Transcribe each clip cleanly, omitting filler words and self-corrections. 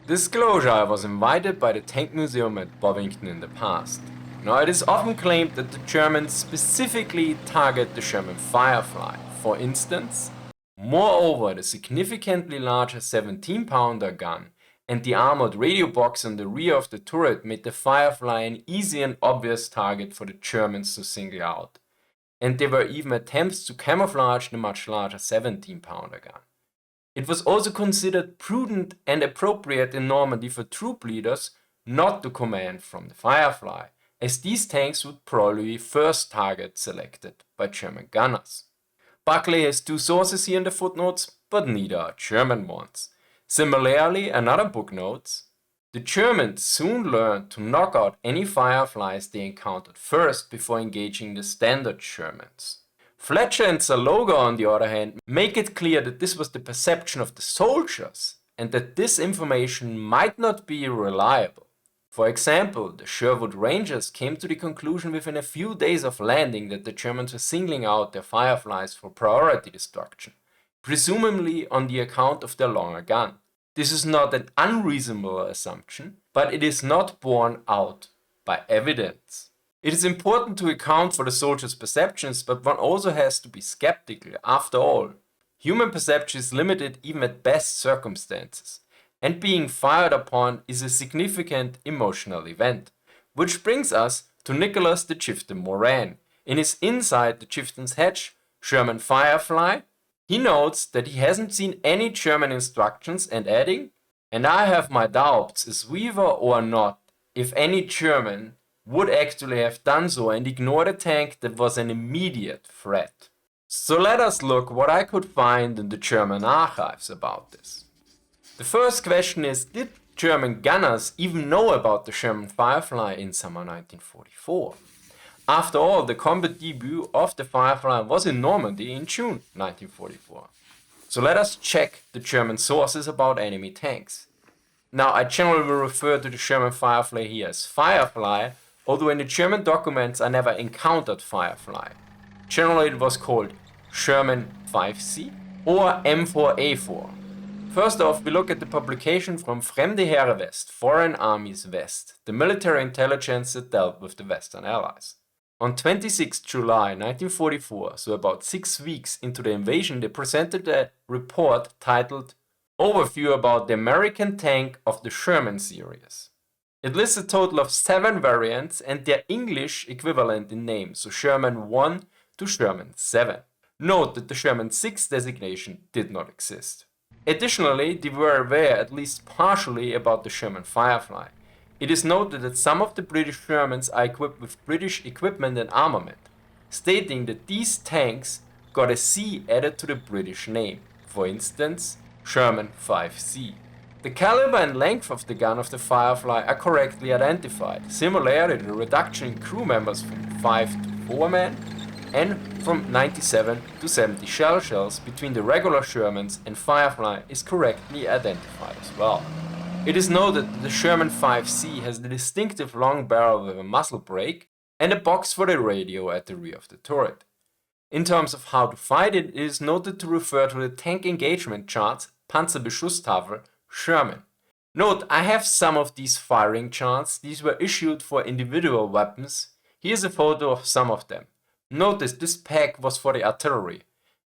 Disclosure: I was invited by the Tank Museum at Bovington in the past. Now, it is often claimed that the Germans specifically target the Sherman Firefly, for instance. Moreover, the significantly larger 17-pounder gun and the armored radio box on the rear of the turret made the Firefly an easy and obvious target for the Germans to single out. And there were even attempts to camouflage the much larger 17-pounder gun. It was also considered prudent and appropriate in Normandy for troop leaders not to command from the Firefly, as these tanks would probably be first target selected by German gunners. Buckley has two sources here in the footnotes, but neither are German ones. Similarly, another book notes, the Germans soon learned to knock out any Fireflies they encountered first before engaging the standard Germans. Fletcher and Zaloga, on the other hand, make it clear that this was the perception of the soldiers and that this information might not be reliable. For example, the Sherwood Rangers came to the conclusion within a few days of landing that the Germans were singling out their Fireflies for priority destruction, presumably on the account of their longer gun. This is not an unreasonable assumption, but it is not borne out by evidence. It is important to account for the soldiers' perceptions, but one also has to be skeptical. After all, human perception is limited even at best circumstances, and being fired upon is a significant emotional event. Which brings us to Nicholas the Chieftain Moran. In his Inside the Chieftain's Hedge, Sherman Firefly, he notes that he hasn't seen any German instructions and adding, "And I have my doubts is whether or not if any German would actually have done so and ignored a tank that was an immediate threat." So let us look what I could find in the German archives about this. The first question is, did German gunners even know about the Sherman Firefly in summer 1944? After all, the combat debut of the Firefly was in Normandy in June 1944. So let us check the German sources about enemy tanks. Now, I generally will refer to the Sherman Firefly here as Firefly, although in the German documents I never encountered Firefly. Generally it was called Sherman 5C or M4A4. First off, we look at the publication from Fremde Heere West, Foreign Armies West, the military intelligence that dealt with the Western Allies. On 26 July 1944, so about 6 weeks into the invasion, they presented a report titled Overview about the American Tank of the Sherman Series. It lists a total of 7 variants and their English equivalent in name, so Sherman 1 to Sherman 7. Note that the Sherman 6 designation did not exist. Additionally, they were aware at least partially about the Sherman Firefly. It is noted that some of the British Shermans are equipped with British equipment and armament, stating that these tanks got a C added to the British name, for instance, Sherman 5C. The caliber and length of the gun of the Firefly are correctly identified. Similarly, the reduction in crew members from 5 to 4 men and from 97 to 70 shell shells between the regular Shermans and Firefly is correctly identified as well. It is noted that the Sherman 5C has the distinctive long barrel with a muzzle brake and a box for the radio at the rear of the turret. In terms of how to fight it, it is noted to refer to the tank engagement charts Panzerbeschusstafel Sherman. Note, I have some of these firing charts. These were issued for individual weapons. Here's a photo of some of them. Notice this pack was for the artillery.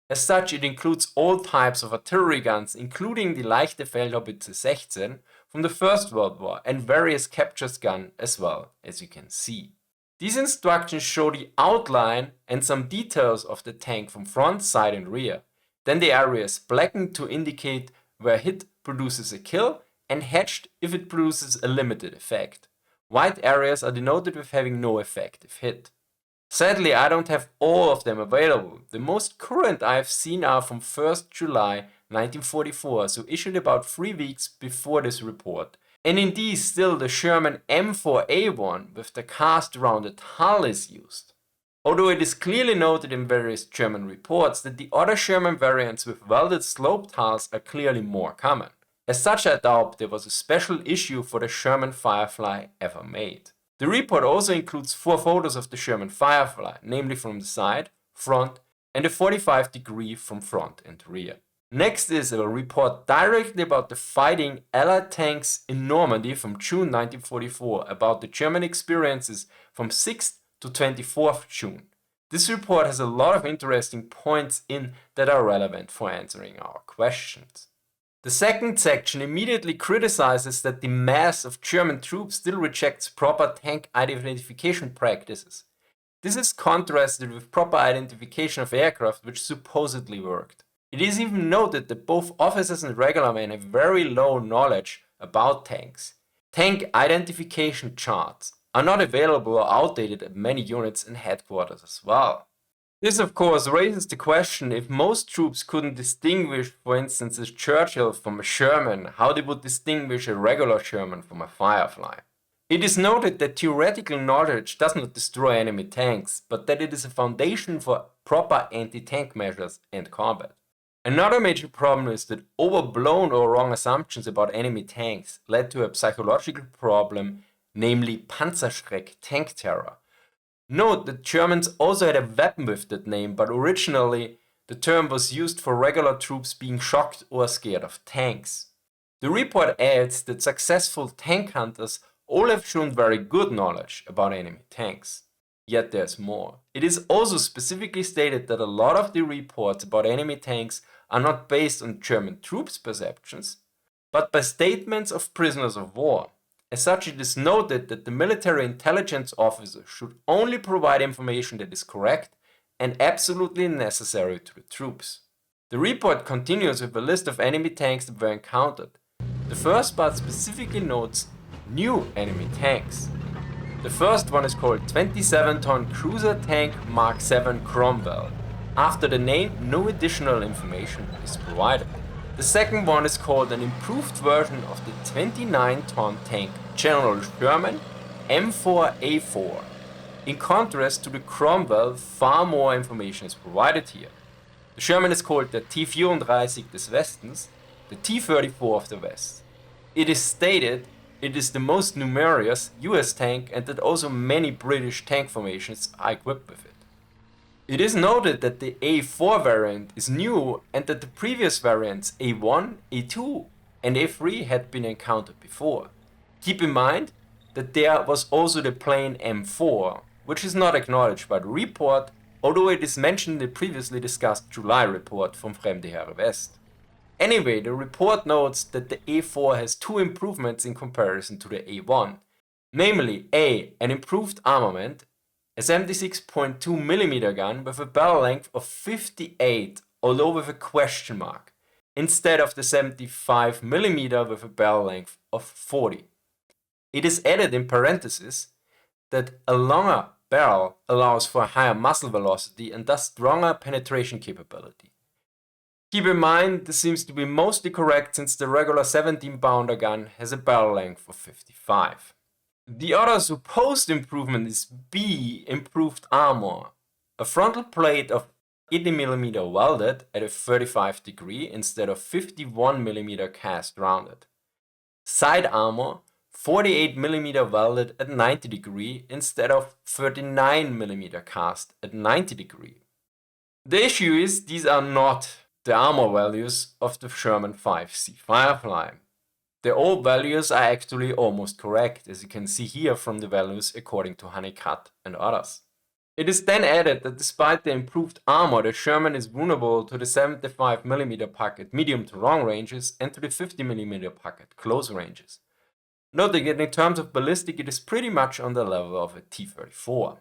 As such, it includes all types of artillery guns, including the Leichte Feldhaubitze 16 from the First World War and various captured guns as well, as you can see. These instructions show the outline and some details of the tank from front, side and rear. Then the area is blackened to indicate where hit produces a kill and hatched if it produces a limited effect. White areas are denoted with having no effective hit. Sadly, I don't have all of them available. The most current I have seen are from 1st July 1944, so issued about 3 weeks before this report. And in these still the Sherman M4A1 with the cast rounded hull is used. Although it is clearly noted in various German reports that the other Sherman variants with welded sloped hulls are clearly more common. As such, I doubt there was a special issue for the Sherman Firefly ever made. The report also includes 4 photos of the Sherman Firefly, namely from the side, front and a 45 degree from front and rear. Next is a report directly about the fighting Allied tanks in Normandy from June 1944, about the German experiences from 6th to 24th June. This report has a lot of interesting points in that are relevant for answering our questions. The second section immediately criticizes that the mass of German troops still rejects proper tank identification practices. This is contrasted with proper identification of aircraft, which supposedly worked. It is even noted that both officers and regular men have very low knowledge about tanks. Tank identification charts are not available or outdated at many units and headquarters as well. This of course raises the question, if most troops couldn't distinguish, for instance, a Churchill from a Sherman, how they would distinguish a regular Sherman from a Firefly. It is noted that theoretical knowledge does not destroy enemy tanks, but that it is a foundation for proper anti-tank measures and combat. Another major problem is that overblown or wrong assumptions about enemy tanks led to a psychological problem, namely Panzerschreck, tank terror. Note that Germans also had a weapon with that name, but originally the term was used for regular troops being shocked or scared of tanks. The report adds that successful tank hunters all have shown very good knowledge about enemy tanks. Yet there's more. It is also specifically stated that a lot of the reports about enemy tanks are not based on German troops' perceptions, but by statements of prisoners of war. As such, it is noted that the military intelligence officer should only provide information that is correct and absolutely necessary to the troops. The report continues with a list of enemy tanks that were encountered. The first part specifically notes new enemy tanks. The first one is called 27-ton cruiser tank Mark 7 Cromwell. After the name, no additional information is provided. The second one is called an improved version of the 29-ton tank General Sherman M4A4. In contrast to the Cromwell, far more information is provided here. The Sherman is called the T-34 des Westens, the T-34 of the West. It is stated it is the most numerous US tank and that also many British tank formations are equipped with it. It is noted that the A4 variant is new and that the previous variants A1, A2 and A3 had been encountered before. Keep in mind that there was also the plain M4, which is not acknowledged by the report, although it is mentioned in the previously discussed July report from Fremde Heere West. Anyway, the report notes that the A4 has two improvements in comparison to the A1, namely A, an improved armament, a 76.2mm gun with a barrel length of 58, although with a question mark, instead of the 75mm with a barrel length of 40. It is added in parentheses that a longer barrel allows for a higher muzzle velocity and thus stronger penetration capability. Keep in mind, this seems to be mostly correct since the regular 17-pounder gun has a barrel length of 55. The other supposed improvement is B, improved armor. A frontal plate of 80mm welded at a 35 degree instead of 51mm cast rounded. Side armor 48mm welded at 90 degree instead of 39mm cast at 90 degree. The issue is these are not the armor values of the Sherman 5C Firefly. The old values are actually almost correct, as you can see here from the values according to Honeycutt and others. It is then added that despite the improved armor, the Sherman is vulnerable to the 75mm puck at medium to long ranges and to the 50mm puck at close ranges. Noting that in terms of ballistic, it is pretty much on the level of a T-34.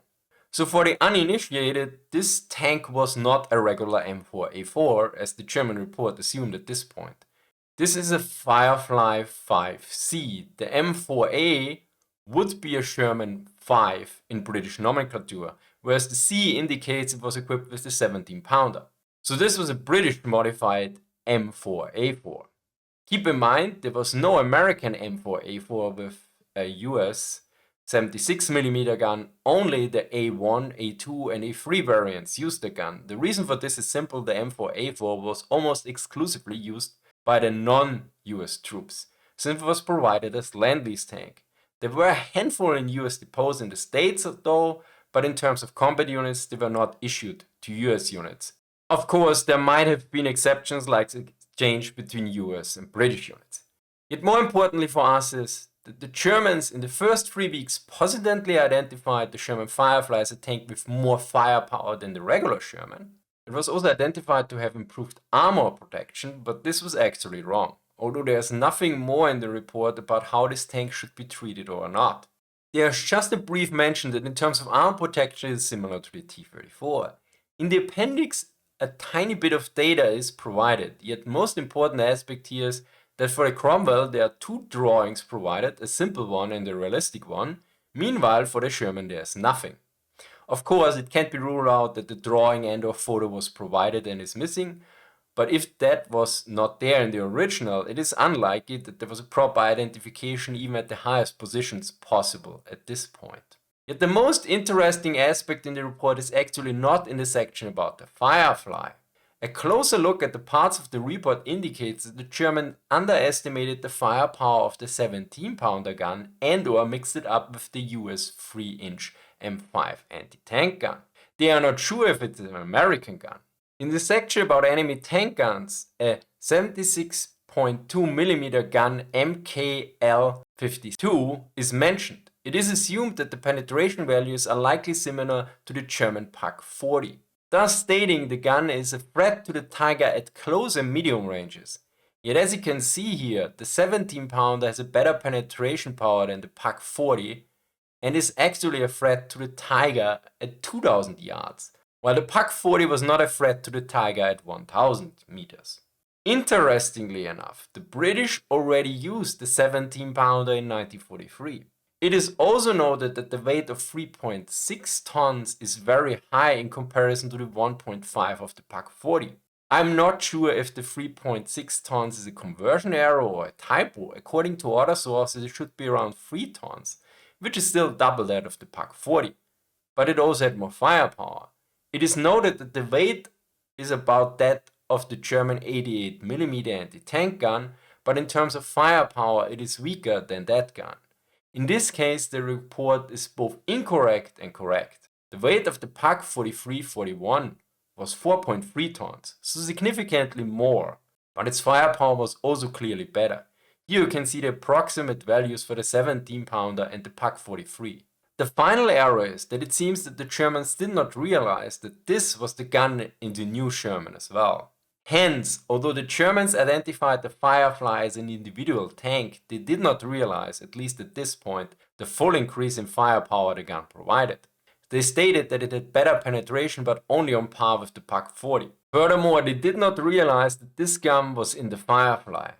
So for the uninitiated, this tank was not a regular M4A4, as the German report assumed at this point. This is a Firefly 5C. The M4A would be a Sherman 5 in British nomenclature, whereas the C indicates it was equipped with the 17-pounder. So this was a British modified M4A4. Keep in mind, there was no American M4A4 with a US 76mm gun, only the A1, A2 and A3 variants used the gun. The reason for this is simple, the M4A4 was almost exclusively used by the non-US troops, since it was provided as Lend-Lease tank. There were a handful in US depots in the States though, but in terms of combat units, they were not issued to US units. Of course, there might have been exceptions like exchange between US and British units. Yet more importantly for us is that the Germans in the first 3 weeks positively identified the Sherman Firefly as a tank with more firepower than the regular Sherman. It was also identified to have improved armor protection, but this was actually wrong, although there's nothing more in the report about how this tank should be treated or not. There's just a brief mention that in terms of armor protection it is similar to the T-34. In the appendix a tiny bit of data is provided, yet most important aspect here is that for the Cromwell there are 2 drawings provided, a simple one and a realistic one. Meanwhile for the Sherman there's nothing. Of course it can't be ruled out that the drawing and/or photo was provided and is missing, but if that was not there in the original, it is unlikely that there was a proper identification even at the highest positions possible at this point. Yet the most interesting aspect in the report is actually not in the section about the Firefly. A closer look at the parts of the report indicates that the German underestimated the firepower of the 17-pounder gun and/or mixed it up with the US 3-inch M5 anti-tank gun. They are not sure if it's an American gun. In the section about enemy tank guns, a 76.2mm gun MKL-52 is mentioned. It is assumed that the penetration values are likely similar to the German PaK-40, thus stating the gun is a threat to the Tiger at close and medium ranges. Yet as you can see here, the 17-pounder has a better penetration power than the PaK-40 and is actually a threat to the Tiger at 2000 yards, while the PaK-40 was not a threat to the Tiger at 1000 meters. Interestingly enough, the British already used the 17-pounder in 1943. It is also noted that the weight of 3.6 tons is very high in comparison to the 1.5 of the PaK-40. I'm not sure if the 3.6 tons is a conversion error or a typo. According to other sources it should be around 3 tons, which is still double that of the PaK-40, but it also had more firepower. It is noted that the weight is about that of the German 88mm anti-tank gun, but in terms of firepower it is weaker than that gun. In this case the report is both incorrect and correct. The weight of the PaK-43-41 was 4.3 tons, so significantly more, but its firepower was also clearly better. Here you can see the approximate values for the 17-pounder and the PaK-43. The final error is that it seems that the Germans did not realize that this was the gun in the new Sherman as well. Hence, although the Germans identified the Firefly as an individual tank, they did not realize, at least at this point, the full increase in firepower the gun provided. They stated that it had better penetration but only on par with the PaK-40. Furthermore, they did not realize that this gun was in the Firefly.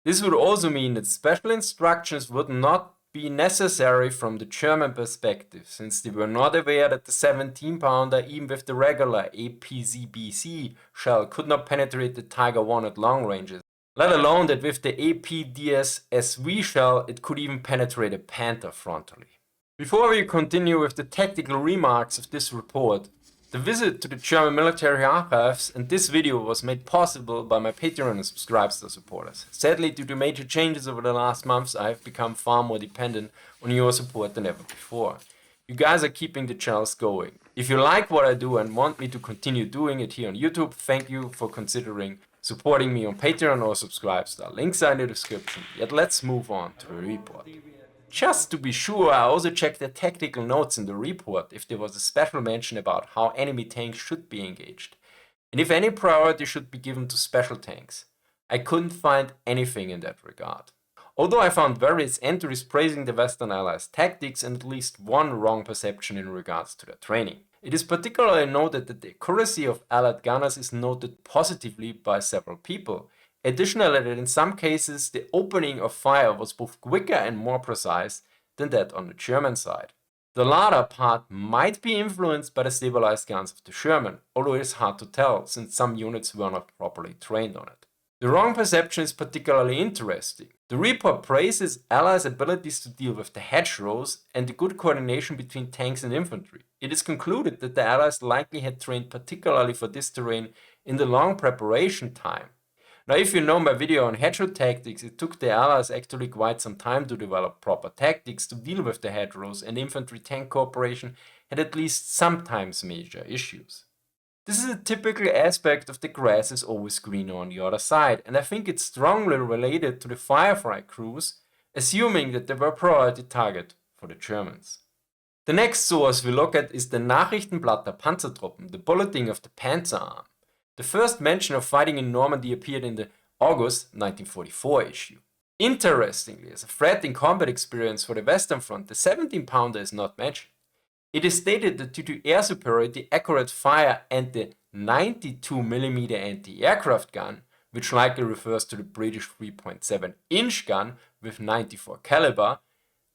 This would also mean that special instructions would not be necessary from the German perspective, since they were not aware that the 17-pounder, even with the regular APZBC shell, could not penetrate the Tiger I at long ranges, let alone that with the APDS-SV shell it could even penetrate a Panther frontally. Before we continue with the tactical remarks of this report, the visit to the German military archives and this video was made possible by my Patreon and Subscribestar supporters. Sadly, due to major changes over the last months, I have become far more dependent on your support than ever before. You guys are keeping the channels going. If you like what I do and want me to continue doing it here on YouTube, thank you for considering supporting me on Patreon or Subscribestar. Links are in the description. Yet let's move on to the report. Just to be sure, I also checked the tactical notes in the report if there was a special mention about how enemy tanks should be engaged, and if any priority should be given to special tanks. I couldn't find anything in that regard. Although I found various entries praising the Western Allies' tactics and at least one wrong perception in regards to their training. It is particularly noted that the accuracy of Allied gunners is noted positively by several people. Additionally, that in some cases the opening of fire was both quicker and more precise than that on the German side. The latter part might be influenced by the stabilized guns of the Sherman, although it is hard to tell since some units were not properly trained on it. The wrong perception is particularly interesting. The report praises Allies' abilities to deal with the hedgerows and the good coordination between tanks and infantry. It is concluded that the Allies likely had trained particularly for this terrain in the long preparation time. Now, if you know my video on hedgerow tactics, it took the Allies actually quite some time to develop proper tactics to deal with the hedgerows, and infantry-tank cooperation had at least sometimes major issues. This is a typical aspect of the grass is always greener on the other side, and I think it's strongly related to the Firefly crews, assuming that they were a priority target for the Germans. The next source we look at is the Nachrichtenblatt der Panzertruppen, the bulletin of the Panzer Arm. The first mention of fighting in Normandy appeared in the August 1944 issue. Interestingly, as a threat in combat experience for the Western Front, the 17-pounder is not mentioned. It is stated that due to air superiority, accurate fire, and the 92mm anti-aircraft gun, which likely refers to the British 3.7-inch gun with 94 caliber,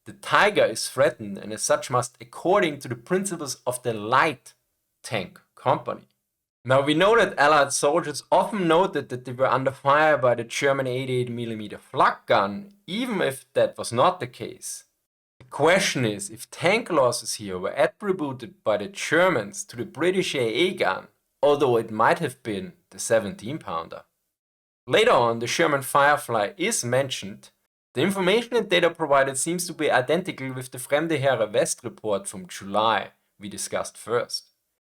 the Tiger is threatened and as such must according to the principles of the Light Tank Company. Now we know that Allied soldiers often noted that they were under fire by the German 88mm flak gun, even if that was not the case. The question is if tank losses here were attributed by the Germans to the British AA gun, although it might have been the 17-pounder. Later on, the Sherman Firefly is mentioned. The information and data provided seems to be identical with the Fremde Heere West report from July we discussed first.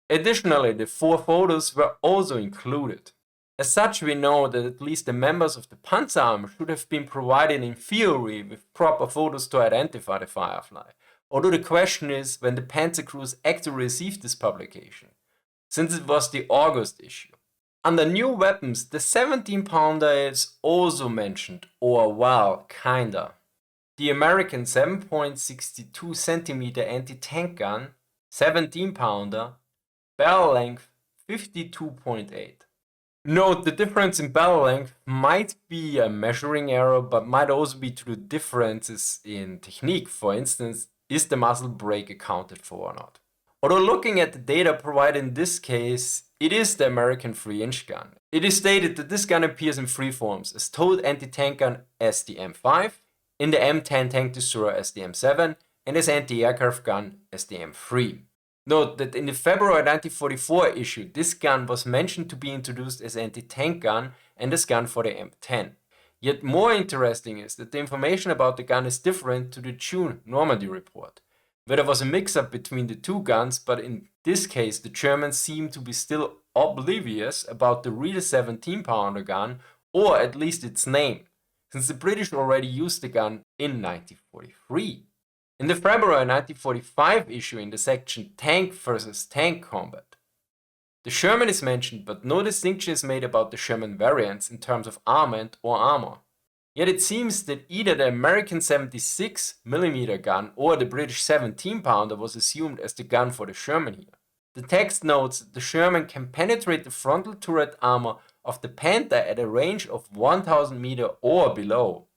Additionally, the 4 photos were also included. As such, we know that at least the members of the Panzer Army should have been provided in theory with proper photos to identify the Firefly, although the question is when the Panzer crews actually received this publication, since it was the August issue. Under new weapons, the 17-pounder is also mentioned, or well, kinda. The American 7.62 cm anti-tank gun, 17-pounder, barrel length 52.8. Note the difference in barrel length might be a measuring error, but might also be due to differences in technique. For instance, is the muzzle brake accounted for or not? Although looking at the data provided in this case, it is the American 3-inch gun. It is stated that this gun appears in 3 forms, as towed anti-tank gun as the M5, in the M10 tank destroyer as the M7, and as anti-aircraft gun as the M3. Note that in the February 1944 issue, this gun was mentioned to be introduced as anti-tank gun and as gun for the M10. Yet more interesting is that the information about the gun is different to the June Normandy report, where there was a mix-up between the 2 guns, but in this case the Germans seem to be still oblivious about the real 17-pounder gun, or at least its name, since the British already used the gun in 1943. In the February 1945 issue in the section Tank versus Tank Combat, the Sherman is mentioned, but no distinction is made about the Sherman variants in terms of armament or armor. Yet it seems that either the American 76mm gun or the British 17-pounder was assumed as the gun for the Sherman here. The text notes that the Sherman can penetrate the frontal turret armor of the Panther at a range of 1000 meters or below.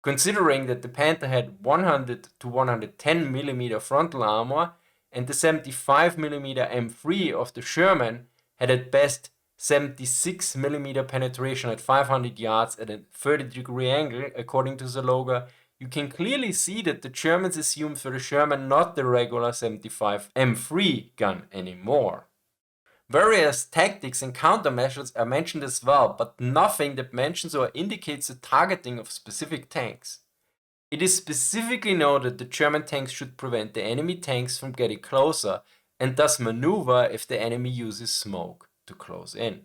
Considering that the Panther had 100 to 110mm frontal armor and the 75mm M3 of the Sherman had at best 76mm penetration at 500 yards at a 30-degree angle, according to the logger, you can clearly see that the Germans assumed for the Sherman not the regular 75 M3 gun anymore. Various tactics and countermeasures are mentioned as well, but nothing that mentions or indicates the targeting of specific tanks. It is specifically noted that German tanks should prevent the enemy tanks from getting closer and thus maneuver if the enemy uses smoke to close in.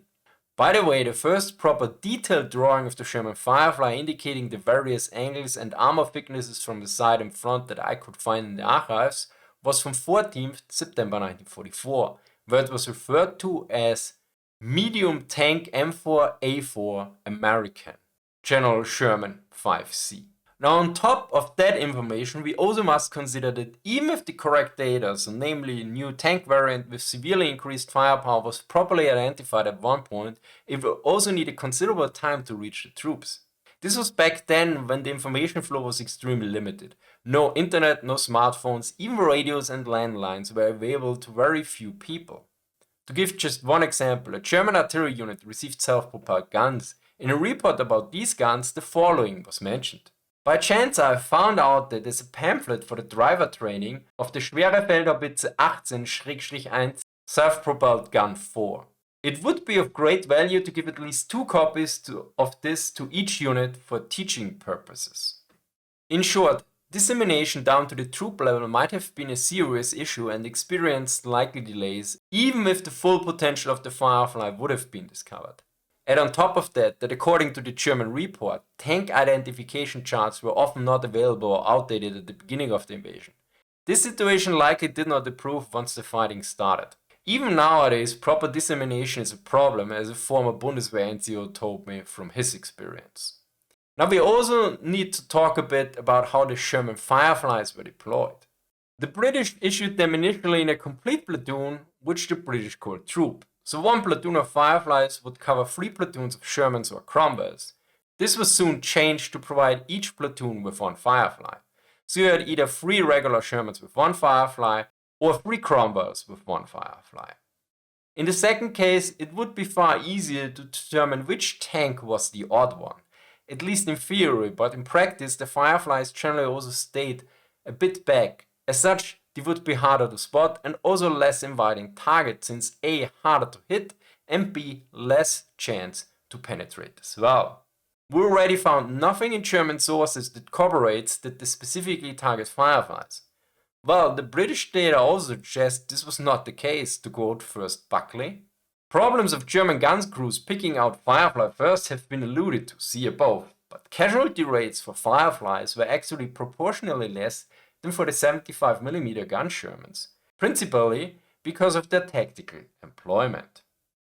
By the way, the first proper detailed drawing of the Sherman Firefly indicating the various angles and armor thicknesses from the side and front that I could find in the archives was from 14th September 1944. Where it was referred to as Medium Tank M4A4 American, General Sherman 5C. Now on top of that information, we also must consider that even if the correct data, so namely a new tank variant with severely increased firepower, was properly identified at one point, it will also need a considerable time to reach the troops. This was back then when the information flow was extremely limited. No internet, no smartphones, even radios and landlines were available to very few people. To give just one example, a German artillery unit received self-propelled guns. In a report about these guns, the following was mentioned. By chance I found out that there's a pamphlet for the driver training of the Schwerefeldhaubitze 18-1 self-propelled gun 4. It would be of great value to give at least 2 copies of this to each unit for teaching purposes. In short, dissemination down to the troop level might have been a serious issue and experienced likely delays even if the full potential of the Firefly would have been discovered. Add on top of that according to the German report, tank identification charts were often not available or outdated at the beginning of the invasion. This situation likely did not improve once the fighting started. Even nowadays, proper dissemination is a problem, as a former Bundeswehr NCO told me from his experience. Now we also need to talk a bit about how the Sherman Fireflies were deployed. The British issued them initially in a complete platoon, which the British called troop. So one platoon of Fireflies would cover 3 platoons of Shermans or Cromwells. This was soon changed to provide each platoon with 1 Firefly. So you had either 3 regular Shermans with 1 Firefly or 3 Cromwells with 1 Firefly. In the second case, it would be far easier to determine which tank was the odd one, at least in theory, but in practice the Fireflies generally also stayed a bit back. As such, they would be harder to spot and also less inviting target, since A, harder to hit, and B, less chance to penetrate as well. We already found nothing in German sources that corroborates that they specifically target Fireflies. Well, the British data also suggests this was not the case, to quote first Buckley. Problems of German gun crews picking out Firefly first have been alluded to, see above, but casualty rates for Fireflies were actually proportionally less than for the 75mm gun Shermans, principally because of their tactical employment.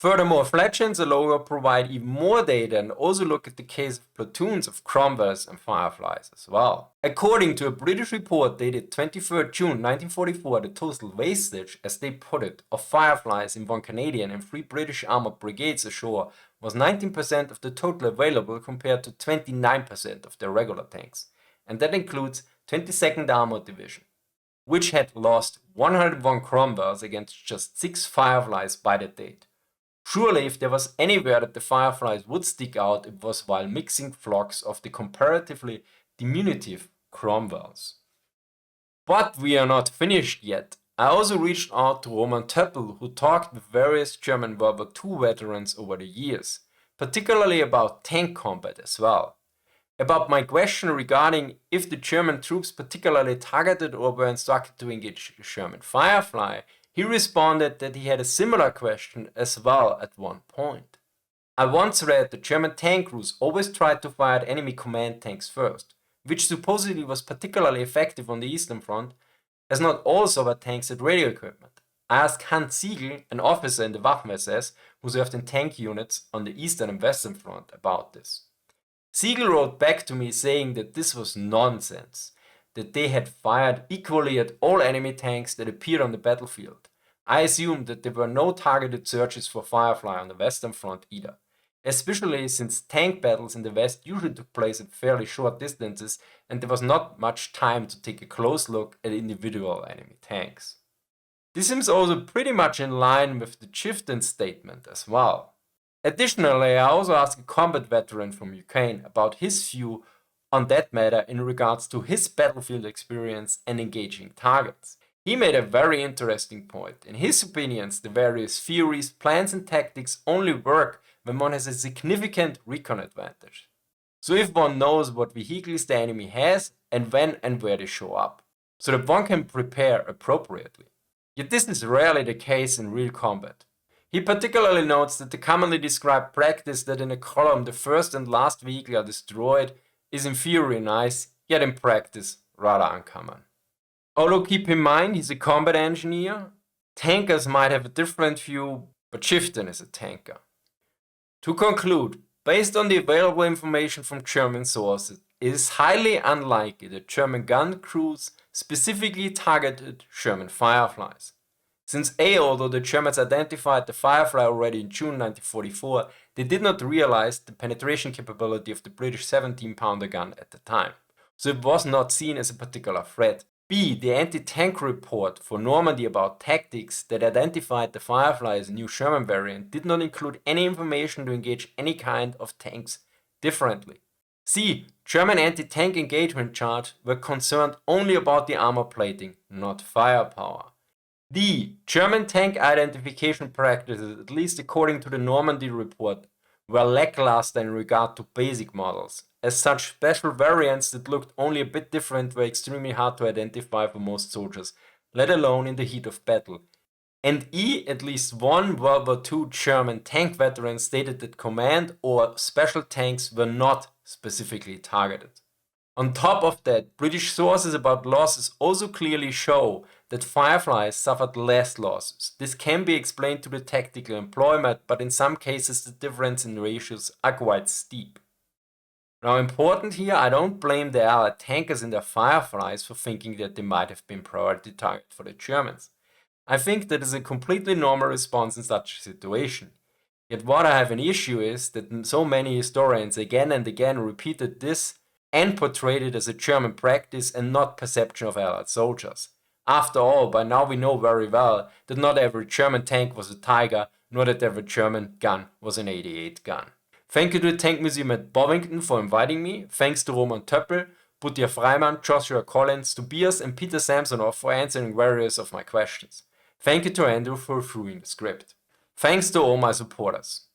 Furthermore, Fletchens allow provide even more data and also look at the case of platoons of Cromwells and Fireflies as well. According to a British report dated 23rd June 1944, the total wastage, as they put it, of Fireflies in 1 Canadian and 3 British armored brigades ashore was 19% of the total available compared to 29% of their regular tanks, and that includes 22nd Armored Division, which had lost 101 Cromwells against just 6 Fireflies by that date. Surely if there was anywhere that the Fireflies would stick out, it was while mixing flocks of the comparatively diminutive Cromwells. But we are not finished yet. I also reached out to Roman Töppel, who talked with various German World War II veterans over the years, particularly about tank combat as well. About my question regarding if the German troops particularly targeted or were instructed to engage the Sherman Firefly, he responded that he had a similar question as well at one point. I once read that German tank crews always tried to fire at enemy command tanks first, which supposedly was particularly effective on the Eastern Front, as not all Soviet tanks had radio equipment. I asked Hans Siegel, an officer in the Waffen-SS who served in tank units on the Eastern and Western Front, about this. Siegel wrote back to me saying that this was nonsense, that they had fired equally at all enemy tanks that appeared on the battlefield. I assumed that there were no targeted searches for Firefly on the Western Front either, especially since tank battles in the West usually took place at fairly short distances and there was not much time to take a close look at individual enemy tanks. This seems also pretty much in line with the Chieftain's statement as well. Additionally, I also asked a combat veteran from Ukraine about his view on that matter in regards to his battlefield experience and engaging targets. He made a very interesting point. In his opinions, the various theories, plans and tactics only work when one has a significant recon advantage. So if one knows what vehicles the enemy has and when and where they show up, so that one can prepare appropriately. Yet this is rarely the case in real combat. He particularly notes that the commonly described practice that in a column the first and last vehicle are destroyed is in theory nice, yet in practice rather uncommon. Although keep in mind he's a combat engineer, tankers might have a different view, but Chieftain is a tanker. To conclude, based on the available information from German sources, it is highly unlikely that German gun crews specifically targeted Sherman Fireflies. Since although the Germans identified the Firefly already in June 1944, they did not realize the penetration capability of the British 17-pounder gun at the time, so it was not seen as a particular threat. B. The anti-tank report for Normandy about tactics that identified the Firefly as a new Sherman variant did not include any information to engage any kind of tanks differently. C. German anti-tank engagement charts were concerned only about the armor plating, not firepower. D. German tank identification practices, at least according to the Normandy report, were lackluster in regard to basic models. As such, special variants that looked only a bit different were extremely hard to identify for most soldiers, let alone in the heat of battle. And at least one World War II German tank veteran stated that command or special tanks were not specifically targeted. On top of that, British sources about losses also clearly show that Fireflies suffered less losses. This can be explained to the tactical employment, but in some cases the difference in ratios are quite steep. Now, important here, I don't blame the Allied tankers and their Fireflies for thinking that they might have been priority target for the Germans. I think that is a completely normal response in such a situation. Yet what I have an issue is that so many historians again and again repeated this and portrayed it as a German practice and not perception of Allied soldiers. After all, by now we know very well that not every German tank was a Tiger, nor that every German gun was an 88 gun. Thank you to the Tank Museum at Bovington for inviting me. Thanks to Roman Töppel, Butja Freimann, Joshua Collins, Tobias and Peter Samsonov for answering various of my questions. Thank you to Andrew for reviewing the script. Thanks to all my supporters.